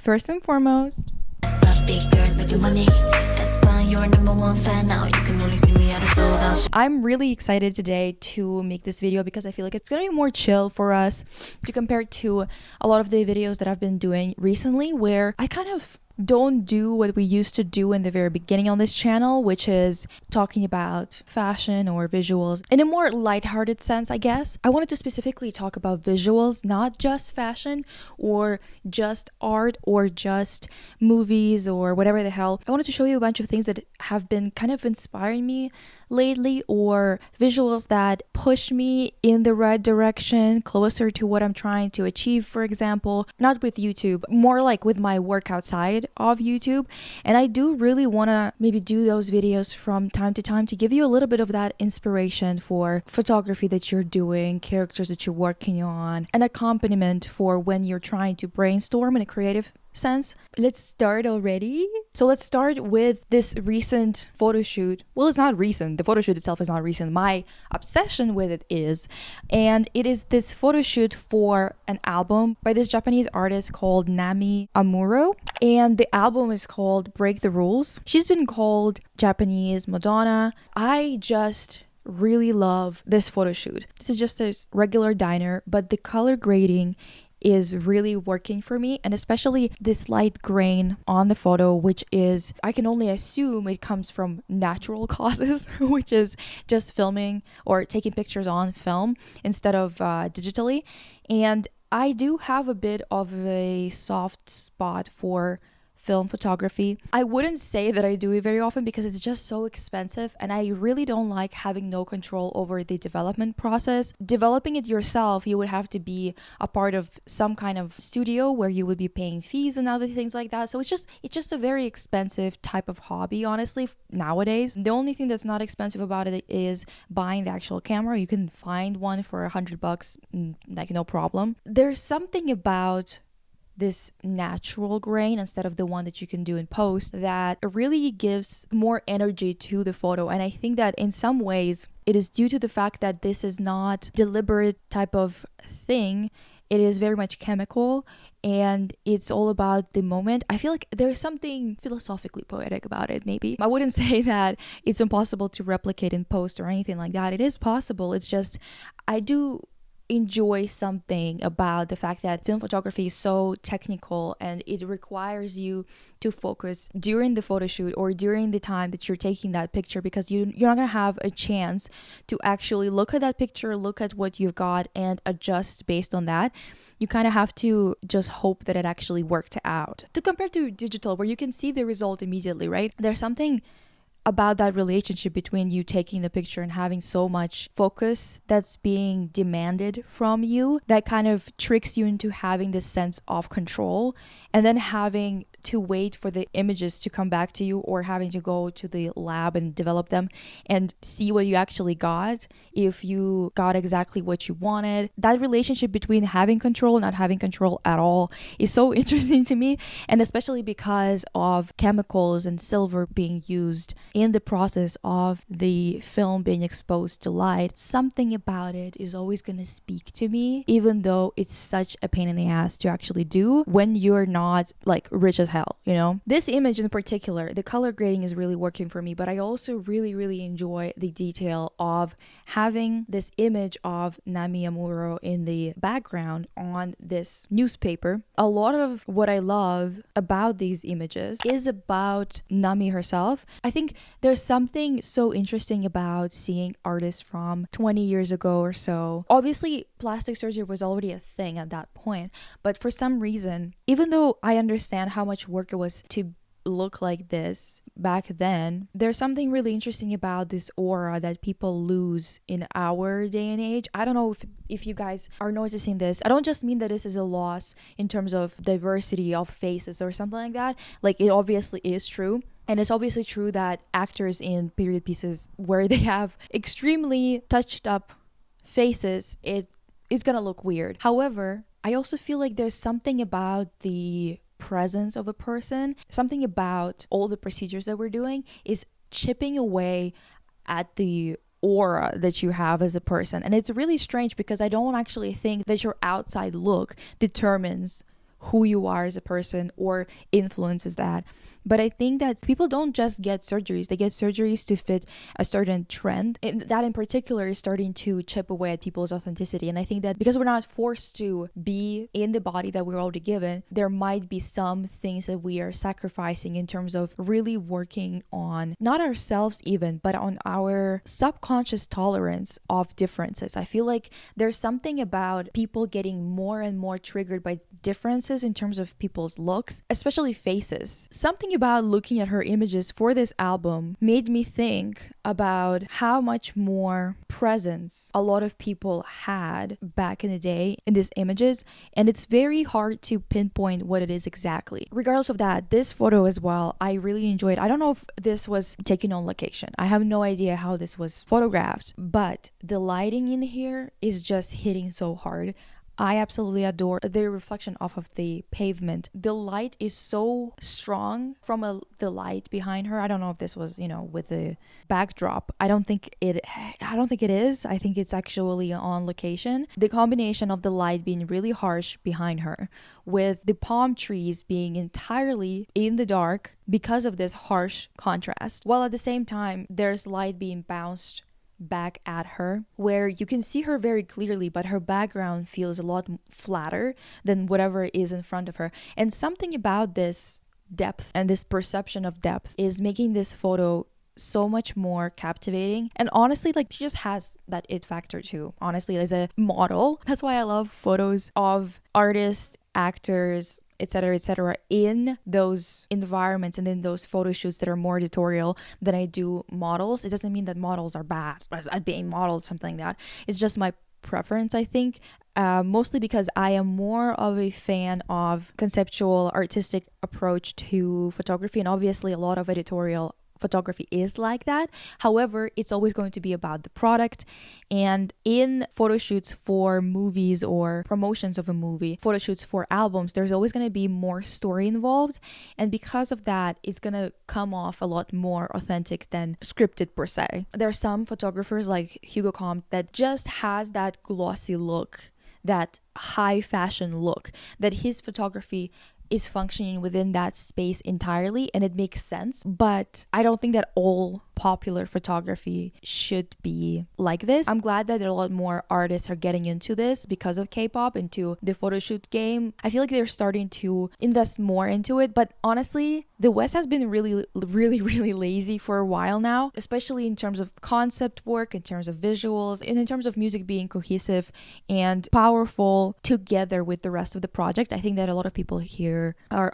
First and foremost, I'm really excited today to make this video because I feel like it's gonna be more chill for us to compare to a lot of the videos that I've been doing recently, where I kind of don't do what we used to do in the very beginning on this channel, which is talking about fashion or visuals in a more lighthearted sense, I guess. I wanted to specifically talk about visuals, not just fashion or just art or just movies or whatever the hell. I wanted to show you a bunch of things that have been kind of inspiring me lately, or visuals that push me in the right direction, closer to what I'm trying to achieve, for example. Not with YouTube, more like with my work outside of YouTube. And I do really want to maybe do those videos from time to time to give you a little bit of that inspiration for photography that you're doing, characters that you're working on, an accompaniment for when you're trying to brainstorm in a creative sense. Let's start already. So let's start with this recent photo shoot. Well, it's not recent. The photo shoot itself is not recent. My obsession with it is. And it is this photo shoot for an album by this Japanese artist called Nami Amuro. And the album is called Break the Rules. She's been called Japanese Madonna. I just really love this photo shoot. This is just a regular diner, but the color grading is really working for me, and especially this light grain on the photo, which is, I can only assume it comes from natural causes, which is just filming or taking pictures on film instead of digitally. And I do have a bit of a soft spot for film photography. I wouldn't say that I do it very often because it's just so expensive, and I really don't like having no control over the development process. Developing it yourself, you would have to be a part of some kind of studio where you would be paying fees and other things like that. So it's just a very expensive type of hobby, honestly, nowadays. The only thing that's not expensive about it is buying the actual camera. You can find one for $100, like no problem. There's something about this natural grain instead of the one that you can do in post that really gives more energy to the photo. And I think that in some ways it is due to the fact that this is not deliberate type of thing. It is very much chemical, and it's all about the moment. I feel like there's something philosophically poetic about it, maybe. I wouldn't say that it's impossible to replicate in post or anything like that. It is possible. It's just, I do enjoy something about the fact that film photography is so technical, and it requires you to focus during the photo shoot or during the time that you're taking that picture, because you're not going to have a chance to actually look at that picture, look at what you've got, and adjust based on that. You kind of have to just hope that it actually worked out. To compare to digital, where you can see the result immediately, right? There's something about that relationship between you taking the picture and having so much focus that's being demanded from you that kind of tricks you into having this sense of control, and then having to wait for the images to come back to you, or having to go to the lab and develop them and see what you actually got, if you got exactly what you wanted. That relationship between having control and not having control at all is so interesting to me, and especially because of chemicals and silver being used in the process of the film being exposed to light. Something about it is always going to speak to me, even though it's such a pain in the ass to actually do when you're not like rich as hell, you know? This image in particular, the color grading is really working for me, but I also really enjoy the detail of having this image of Nami Amuro in the background on this newspaper. A lot of what I love about these images is about Nami herself. I think there's something so interesting about seeing artists from 20 years ago or so. Obviously, plastic surgery was already a thing at that point, but for some reason, even though I understand how much work it was to look like this back then, there's something really interesting about this aura that people lose in our day and age. I don't know if you guys are noticing this. I don't just mean that this is a loss in terms of diversity of faces or something like that. Like, it obviously is true. And it's obviously true that actors in period pieces where they have extremely touched up faces, it's gonna look weird. However, I also feel like there's something about the presence of a person, something about all the procedures that we're doing is chipping away at the aura that you have as a person. And it's really strange because I don't actually think that your outside look determines who you are as a person or influences that. But I think that people don't just get surgeries. They get surgeries to fit a certain trend. And that in particular is starting to chip away at people's authenticity. And I think that because we're not forced to be in the body that we're already given, there might be some things that we are sacrificing in terms of really working on not ourselves even, but on our subconscious tolerance of differences. I feel like there's something about people getting more and more triggered by differences in terms of people's looks, especially faces. Something about looking at her images for this album made me think about how much more presence a lot of people had back in the day in these images, and it's very hard to pinpoint what it is exactly. Regardless of that, this photo as well, I really enjoyed. I don't know if this was taken on location. I have no idea how this was photographed, but the lighting in here is just hitting so hard. I absolutely adore the reflection off of the pavement. The light is so strong from the light behind her. I don't know if this was, with the backdrop. I don't think it is. I think it's actually on location. The combination of the light being really harsh behind her with the palm trees being entirely in the dark because of this harsh contrast. While at the same time, there's light being bounced back at her where you can see her very clearly, but her background feels a lot flatter than whatever is in front of her. And something about this depth and this perception of depth is making this photo so much more captivating. And honestly, like, she just has that it factor too. Honestly, as a model, that's why I love photos of artists, actors, etc., in those environments and in those photo shoots that are more editorial than I do models. It doesn't mean that models are bad at being models, something like that. It's just my preference, I think. Mostly because I am more of a fan of conceptual, artistic approach to photography, and obviously a lot of editorial photography is like that. However, it's always going to be about the product. And in photo shoots for movies or promotions of a movie, photo shoots for albums, there's always going to be more story involved. And because of that, it's going to come off a lot more authentic than scripted per se. There are some photographers like Hugo Comte that just has that glossy look, that high fashion look, that his photography is functioning within that space entirely, and it makes sense. But I don't think that all popular photography should be like this. I'm glad that a lot more artists are getting into this because of K-pop, into the photo shoot game. I feel like they're starting to invest more into it, but honestly, the West has been really lazy for a while now, especially in terms of concept work, in terms of visuals, and in terms of music being cohesive and powerful together with the rest of the project. I think that a lot of people here are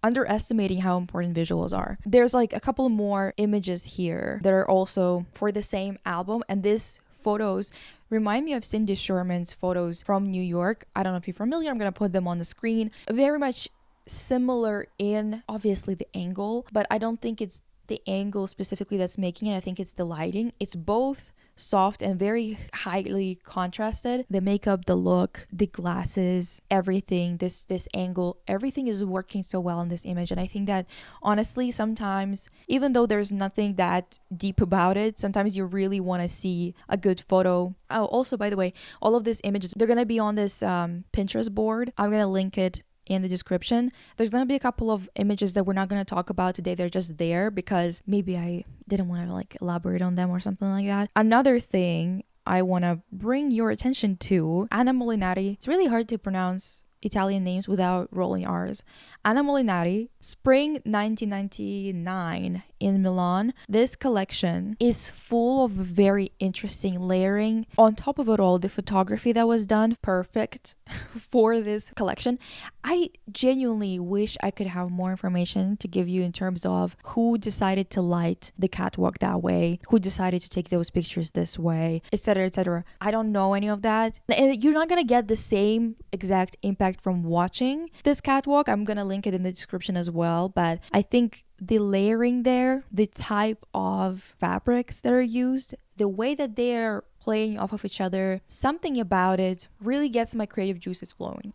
underestimating how important visuals are. There's like a couple more images here that are also for the same album, and these photos remind me of Cindy Sherman's photos from New York. I don't know if you're familiar. I'm gonna put them on the screen. Very much similar in obviously the angle, but I don't think it's the angle specifically that's making it. I think it's the lighting. It's both soft and very highly contrasted. The makeup, the look, the glasses, everything, this angle, everything is working so well in this image. And I think that honestly, sometimes, even though there's nothing that deep about it, sometimes you really want to see a good photo. Oh, also, by the way, all of these images, they're going to be on this Pinterest board. I'm going to link it in the description. There's going to be a couple of images that we're not going to talk about today. They're just there because maybe I didn't want to like elaborate on them or something like that. Another thing I want to bring your attention to, Anna Molinari. It's really hard to pronounce Italian names without rolling R's. Anna Molinari, spring 1999 in Milan. This collection is full of very interesting layering. On top of it all, the photography that was done, perfect for this collection. I genuinely wish I could have more information to give you in terms of who decided to light the catwalk that way, who decided to take those pictures this way, etc., etc. I don't know any of that. And you're not going to get the same exact impact from watching this catwalk. I'm going to link it in the description as well, but I think the layering there, the type of fabrics that are used, the way that they are playing off of each other, something about it really gets my creative juices flowing.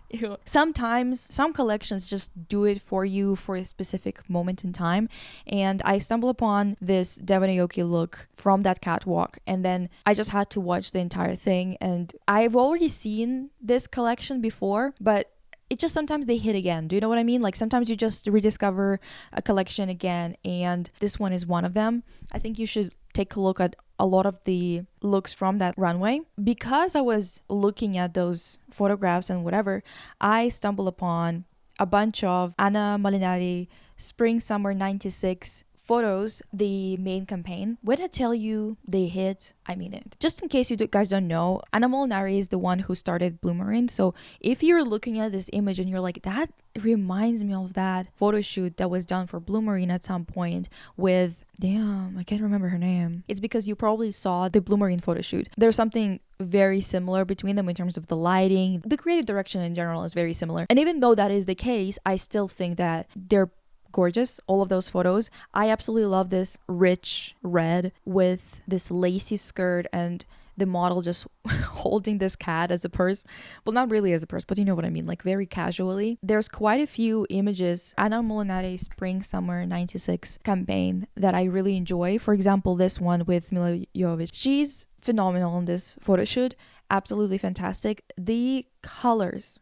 Ew. Sometimes some collections just do it for you for a specific moment in time, and I stumbled upon this Devon Aoki look from that catwalk, and then I just had to watch the entire thing. And I've already seen this collection before, but it just sometimes they hit again. Do you know what I mean? Like sometimes you just rediscover a collection again, and this one is one of them. I think you should take a look at a lot of the looks from that runway. Because I was looking at those photographs and whatever, I stumbled upon a bunch of Anna Molinari Spring Summer 96 photos, the main campaign. When I tell you they hit, I mean it. Just in case you guys don't know, Anna Molinari is the one who started Bloomerang. So if you're looking at this image and you're like, that reminds me of that photo shoot that was done for Bloomerang at some point with, damn, I can't remember her name. It's because you probably saw the Bloomerang photo shoot. There's something very similar between them in terms of the lighting. The creative direction in general is very similar. And even though that is the case, I still think that they're gorgeous, all of those photos. I absolutely love this rich red with this lacy skirt and the model just holding this cat as a purse. Well, not really as a purse, but you know what I mean, like very casually. There's quite a few images, Anna Molinari Spring Summer 96 campaign, that I really enjoy. For example, this one with Mila Jovovich. She's phenomenal in this photo shoot. Absolutely fantastic. The colors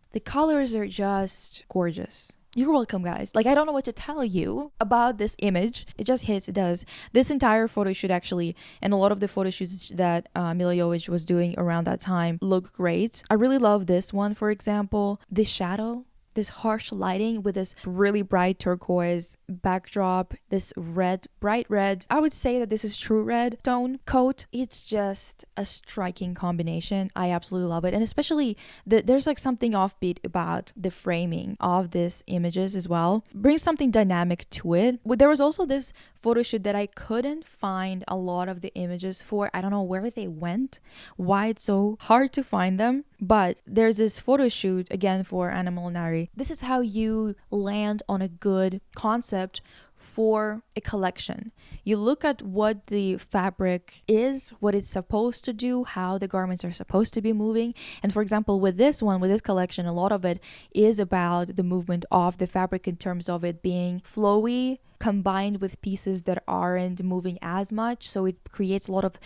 are just gorgeous. You're welcome, guys. Like, I don't know what to tell you about this image. It just hits, it does. This entire photo shoot actually, and a lot of the photo shoots that Mila Jovovich was doing around that time look great. I really love this one, for example. The shadow, this harsh lighting with this really bright turquoise backdrop, this red, bright red. I would say that this is true red tone coat. It's just a striking combination. I absolutely love it. And especially there's like something offbeat about the framing of these images as well. Brings something dynamic to it. There was also this photo shoot that I couldn't find a lot of the images for. I don't know where they went, why it's so hard to find them. But there's this photo shoot again for Anna Molinari. This is how you land on a good concept for a collection. You look at what the fabric is, what it's supposed to do, how the garments are supposed to be moving. And for example, with this collection, a lot of it is about the movement of the fabric in terms of it being flowy, combined with pieces that aren't moving as much, so it creates a lot of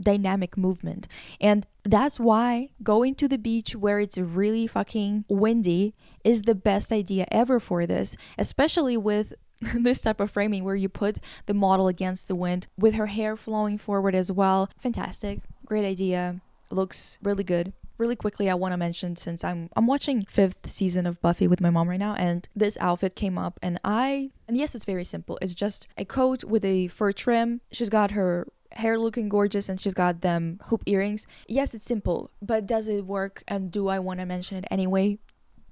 dynamic movement. And that's why going to the beach where it's really fucking windy is the best idea ever for this, especially with this type of framing where you put the model against the wind with her hair flowing forward as well. Fantastic, great idea, looks really good. Really quickly, I want to mention, since I'm watching 5th season of Buffy with my mom right now, and this outfit came up, and yes, it's very simple. It's just a coat with a fur trim. She's got her hair looking gorgeous, and she's got them hoop earrings. Yes, it's simple, but does it work, and do I want to mention it anyway?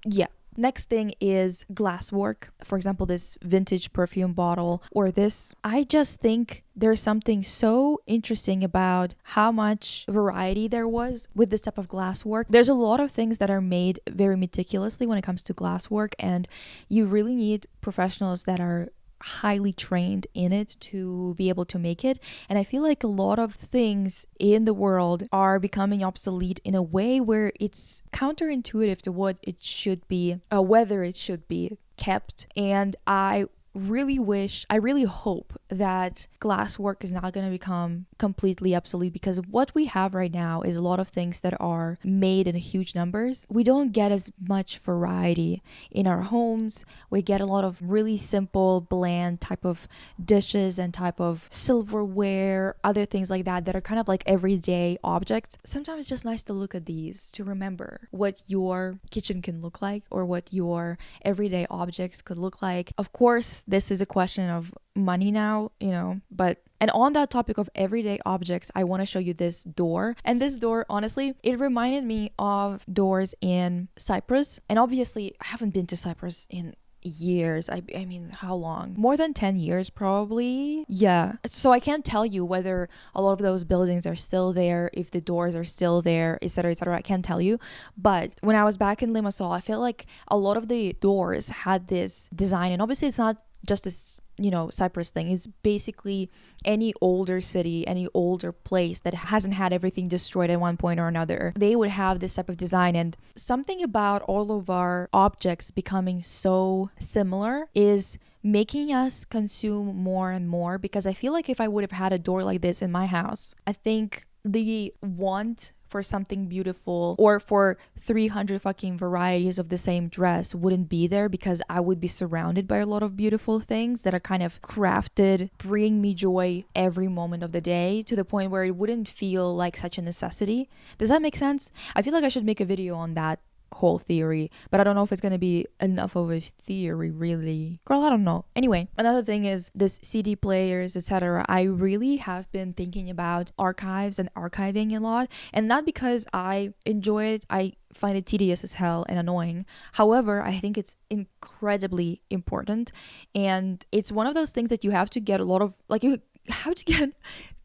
Yeah. Next thing is glass work. For example, this vintage perfume bottle or this. I just think there's something so interesting about how much variety there was with this type of glass work. There's a lot of things that are made very meticulously when it comes to glass work, and you really need professionals that are highly trained in it to be able to make it. And I feel like a lot of things in the world are becoming obsolete in a way where it's counterintuitive to what it should be, whether it should be kept. And I really hope that glass work is not going to become completely obsolete, because what we have right now is a lot of things that are made in huge numbers. We don't get as much variety in our homes. We get a lot of really simple, bland type of dishes and type of silverware, other things like that are kind of like everyday objects. Sometimes it's just nice to look at these to remember what your kitchen can look like or what your everyday objects could look like. Of course, this is a question of money now, and on that topic of everyday objects, I want to show you this door. And this door, honestly, it reminded me of doors in Cyprus. And obviously, I haven't been to Cyprus in years. I mean, how long? More than 10 years, probably. Yeah. So I can't tell you whether a lot of those buildings are still there, if the doors are still there, etc., etc. I can't tell you. But when I was back in Limassol, I feel like a lot of the doors had this design. And obviously, it's not just a Cyprus thing. It's basically any older city, any older place that hasn't had everything destroyed at one point or another. They would have this type of design, and something about all of our objects becoming so similar is making us consume more and more, because I feel like if I would have had a door like this in my house, I think the want for something beautiful or for 300 fucking varieties of the same dress wouldn't be there, because I would be surrounded by a lot of beautiful things that are kind of crafted, bring me joy every moment of the day, to the point where it wouldn't feel like such a necessity. Does that make sense? I feel like I should make a video on that whole theory, but I don't know if it's gonna be enough of a theory, really. Girl, I don't know. Anyway, another thing is this CD players, etc. I really have been thinking about archives and archiving a lot, and not because I enjoy it. I find it tedious as hell and annoying. However, I think it's incredibly important, and it's one of those things that you have to get a lot of, like, you have to get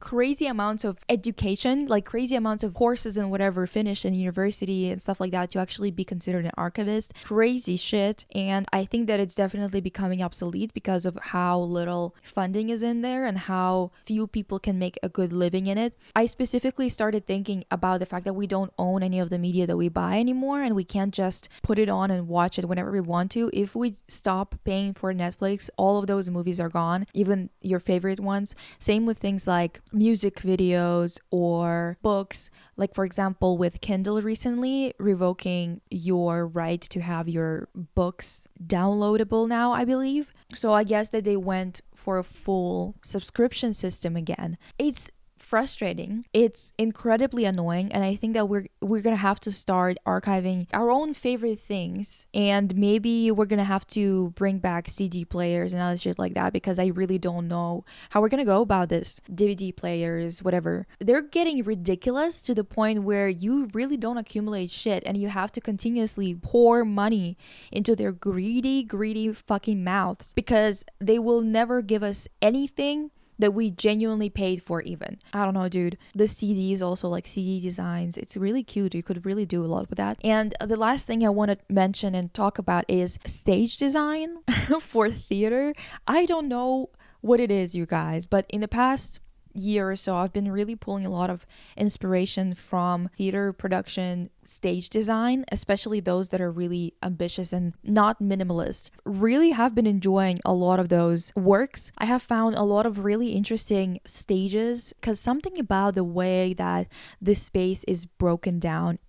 crazy amounts of education, like crazy amounts of courses and whatever finished in university and stuff like that to actually be considered an archivist. Crazy shit. And I think that it's definitely becoming obsolete because of how little funding is in there and how few people can make a good living in it. I specifically started thinking about the fact that we don't own any of the media that we buy anymore, and we can't just put it on and watch it whenever we want to. If we stop paying for Netflix, all of those movies are gone, even your favorite ones. Same with things like music videos or books, like for example with Kindle recently revoking your right to have your books downloadable now, I believe. So I guess that they went for a full subscription system again. It's frustrating, it's incredibly annoying, and I think that we're gonna have to start archiving our own favorite things, and maybe we're gonna have to bring back CD players and other shit like that, because I really don't know how we're gonna go about this. DVD players, whatever, they're getting ridiculous to the point where you really don't accumulate shit, and you have to continuously pour money into their greedy fucking mouths, because they will never give us anything that we genuinely paid for even. I don't know, dude. The CDs also, like CD designs, it's really cute. You could really do a lot with that. And the last thing I want to mention and talk about is stage design for theater. I don't know what it is, you guys, but in the past year or so, I've been really pulling a lot of inspiration from theater production stage design, especially those that are really ambitious and not minimalist. Really have been enjoying a lot of those works. I have found a lot of really interesting stages, because something about the way that this space is broken down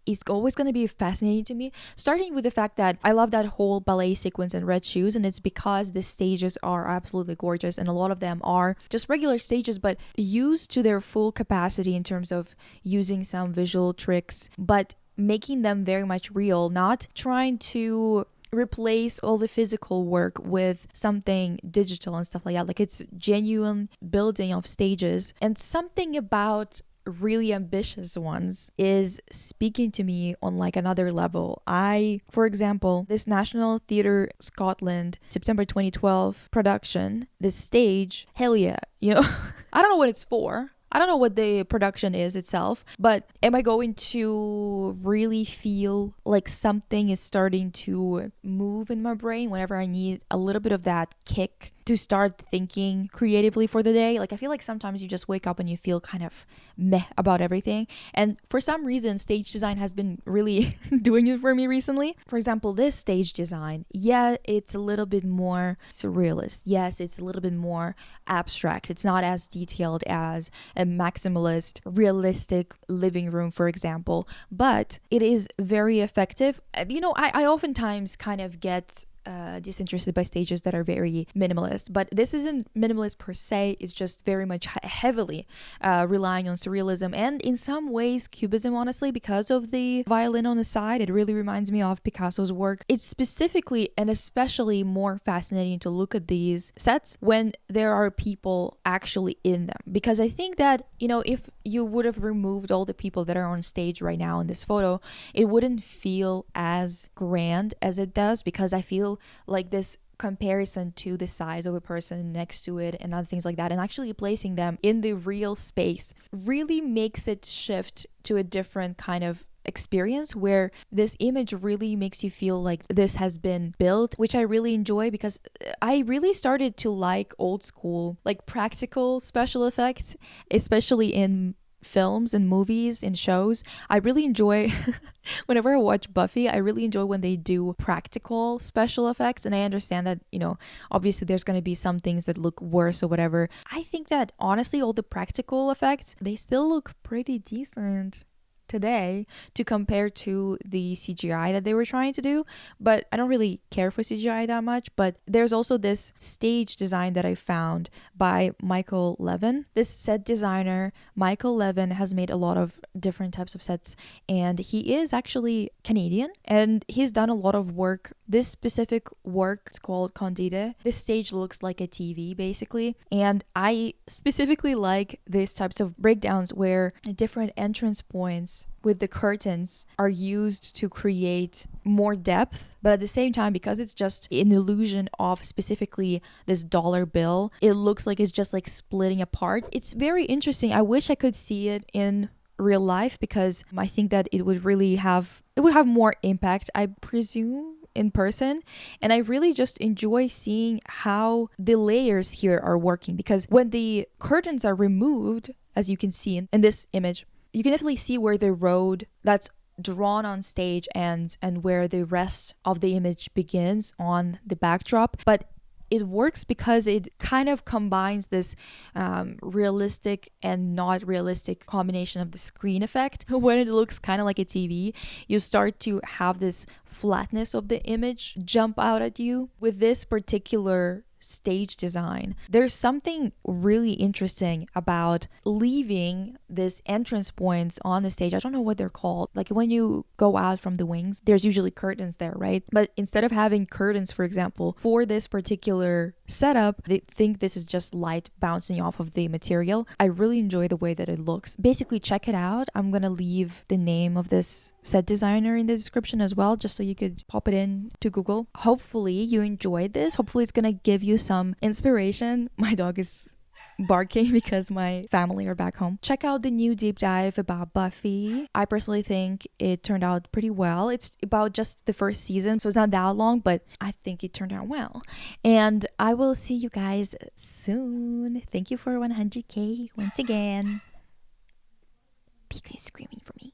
is always going to be fascinating to me, starting with the fact that I love that whole ballet sequence and red shoes, and it's because the stages are absolutely gorgeous, and a lot of them are just regular stages but used to their full capacity in terms of using some visual tricks but making them very much real, not trying to replace all the physical work with something digital and stuff like that. Like, it's genuine building of stages, and something about really ambitious ones is speaking to me on like another level. For example, this National Theatre Scotland September 2012 production, this stage, hell yeah, I don't know what it's for. I don't know what the production is itself, but am I going to really feel like something is starting to move in my brain whenever I need a little bit of that kick to start thinking creatively for the day? Like, I feel like sometimes you just wake up and you feel kind of meh about everything. And for some reason, stage design has been really doing it for me recently. For example, this stage design, yeah, it's a little bit more surrealist. Yes, it's a little bit more abstract. It's not as detailed as a maximalist, realistic living room, for example, but it is very effective. I oftentimes kind of get disinterested by stages that are very minimalist, but this isn't minimalist per se. It's just very much heavily relying on surrealism and in some ways cubism, honestly, because of the violin on the side. It really reminds me of Picasso's work. It's specifically and especially more fascinating to look at these sets when there are people actually in them, because I think that, if you would have removed all the people that are on stage right now in this photo, it wouldn't feel as grand as it does, because I feel like this comparison to the size of a person next to it and other things like that, and actually placing them in the real space really makes it shift to a different kind of experience where this image really makes you feel like this has been built, which I really enjoy because I really started to like old school, like practical special effects, especially in films and movies and shows. I really enjoy whenever I watch Buffy, I really enjoy when they do practical special effects. And I understand that, obviously there's going to be some things that look worse or whatever. I think that honestly, all the practical effects, they still look pretty decent today to compare to the CGI that they were trying to do. But I don't really care for CGI that much. But there's also this stage design that I found by Michael Levin. This set designer, Michael Levin, has made a lot of different types of sets, and he is actually Canadian, and he's done a lot of work. This specific work is called Candide. This stage looks like a TV basically, and I specifically like these types of breakdowns where different entrance points with the curtains are used to create more depth, but at the same time, because it's just an illusion of specifically this dollar bill, it looks like it's just like splitting apart. It's very interesting. I wish I could see it in real life because I think that it would have more impact, I presume, in person. And I really just enjoy seeing how the layers here are working, because when the curtains are removed, as you can see in this image, you can definitely see where the road that's drawn on stage ends and where the rest of the image begins on the backdrop. But it works because it kind of combines this realistic and not realistic combination of the screen effect. When it looks kind of like a TV, you start to have this flatness of the image jump out at you. With this particular stage design, there's something really interesting about leaving this entrance points on the stage. I don't know what they're called. Like when you go out from the wings, there's usually curtains there, right? But instead of having curtains, for example, for this particular setup, they think this is just light bouncing off of the material. I really enjoy the way that it looks. Basically, check it out. I'm gonna leave the name of this set designer in the description as well, just so you could pop it in to Google. Hopefully you enjoyed this. Hopefully it's gonna give you some inspiration. My dog is barking because my family are back home. Check out the new deep dive about Buffy. I personally think it turned out pretty well. It's about just the first season, so it's not that long, but I think it turned out well. And I will see you guys soon. Thank you for 100k once again. Pika is screaming for me.